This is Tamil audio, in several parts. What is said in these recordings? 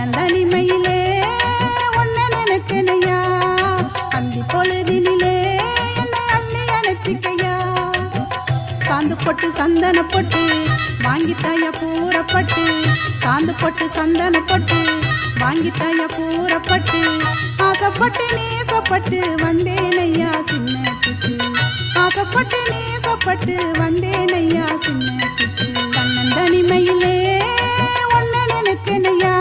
தன்னந்தனிமையிலே உன்னை நினைச்சனையா அந்தி பொழுதினிலே என்னை அள்ளி அணைச்சிக்கையா சாந்து பொட்டு சந்தன பொட்டு வாங்கித்தாய கூறப்பட்டு சாந்து பொட்டு சந்தன பொட்டு வாங்கித்தாய கூறப்பட்டு ஆசைப்பட்டு நேசப்பட்டு வந்தேனையா சின்ன சிட்டு ஆசைப்பட்டு நேசப்பட்டு வந்தேனையா சின்ன சிட்டு தன்னந்தனிமையிலே உன்னை நினைச்சனையா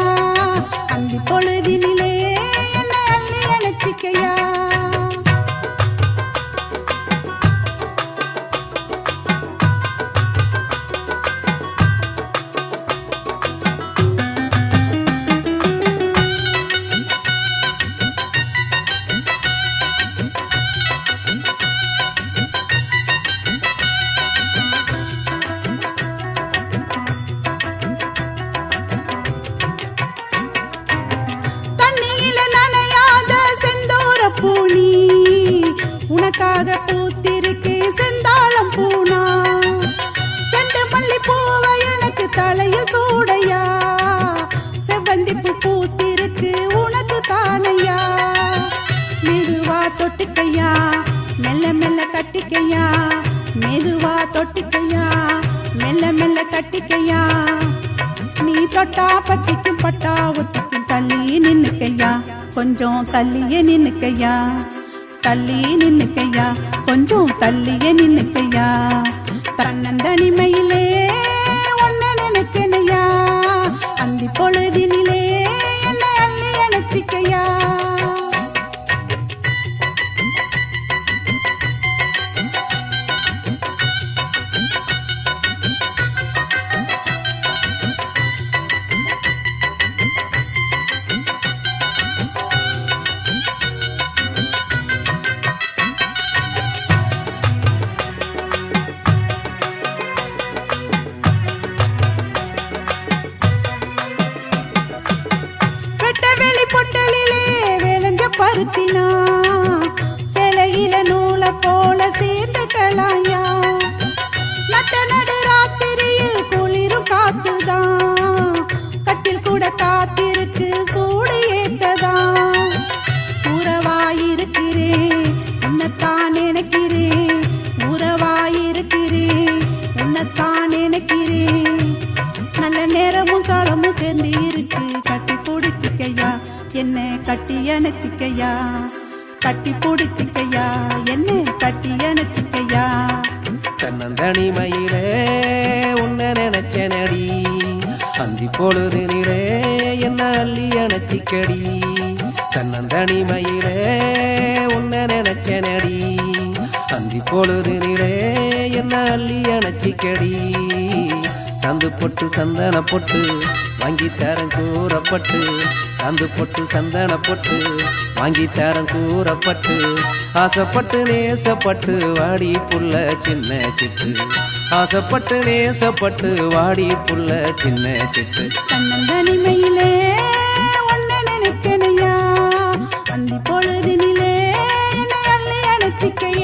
அந்தி பொழுதினிலே என்னை அள்ளி அணைச்சிக்கையா உனக்காக பூத்திருக்கு செந்தாளம் பூனா செண்டு மல்லி பூவை எனக்கு தலையில் சூடையா செவ்வந்திப்பு பூத்திருக்கு உனக்கு தானையா மெதுவா தொட்டுக்கையா மெல்ல மெல்ல கட்டிக்கையா மெதுவா தொட்டுக்கையா மெல்ல மெல்ல கட்டிக்கையா நீ தொட்டா பத்திக்கும் பட்டா ஒத்திக்கும் தள்ளி நின்னுக்கையா கொஞ்சம் தள்ளியே நின்னுக்கையா தள்ளி நின்னுக்கையா கொஞ்சம் தள்ளியே நின்னுக்கையா தன்னந்தனிமையிலே உன்னை நினைச்சனையா அந்தி பொழுதினிலே என்னை அள்ளி அணைச்சிக்கையா பொட்டலிலே விளைஞ்ச பருத்தினா சிலையில நூலை போல சேர்ந்துக்கலாயா நட்ட நடு ராத்திரியில் குளிரும் காத்துதான் கட்டில் கூட காத்திருக்கு சூடு ஏத்ததான் உறவாயிருக்கிறேன் உன்னைத்தான் நினைக்கிறேன் உறவாயிருக்கிறேன் உன்னைத்தான் நினைக்கிறேன் நல்ல நேரமும் காலமும் சேர்ந்து இருக்கு கட்டி பிடிச்சிக்கையா என்ன கட்டி அணைச்சிக்கையா கட்டி பிடிச்சிக்கையா என்ன கட்டி அணைச்சிக்கையா தன்னந்தனிமையிலே உன்னை நினைச்சனடி அந்தி பொழுதினிலே என்ன அள்ளி அணைச்சிக்கடி தன்னந்தனிமையிலே உன்னை நினைச்சனடி அந்தி பொழுதினிலே என்ன அள்ளி அணைச்சிக்கடி சாந்து பொட்டு சந்தன பொட்டு வாங்கி தரம் கூறப்பட்டு சாந்து பொட்டு சந்தன பொட்டு வாங்கி தரம் கூறப்பட்டு ஆசைப்பட்டு நேசப்பட்டு வாடி புள்ள சின்ன சிட்டு ஆசைப்பட்டு நேசப்பட்டு வாடி புள்ள சின்ன சிட்டு தன்னந்தனிமையிலே உன்னை நினைச்சனையா அந்தி பொழுதினிலே என்னை அள்ளி அணைச்சிக்கையா